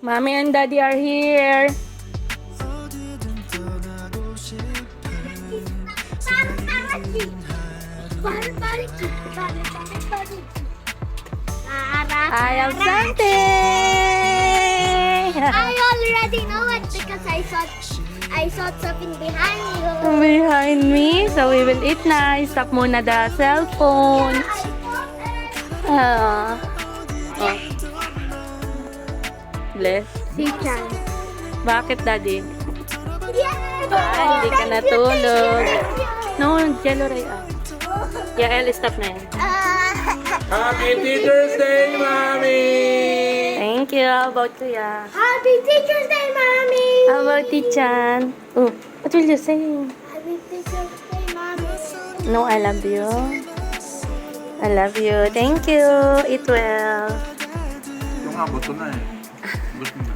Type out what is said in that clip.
Mommy and Daddy are here. I have something. I already know it because I saw something behind you. Behind me. So we will eat na. Stop muna the cellphone. Ah. Oh. Bless. Teacher. Bakit, Daddy? Yeah. Hindi ka natulog. No, yellow ray. Yeah, El, stop na yan. Happy Teacher's Day, Mommy! Thank you. How about Kuya? Happy Teacher's Day, Mommy. How about Tichan? Oh, what will you say? Happy Teacher's Day, Mommy. No, I love you. I love you. Thank you. Eat well. Ito nga, buto na eh. Buto na.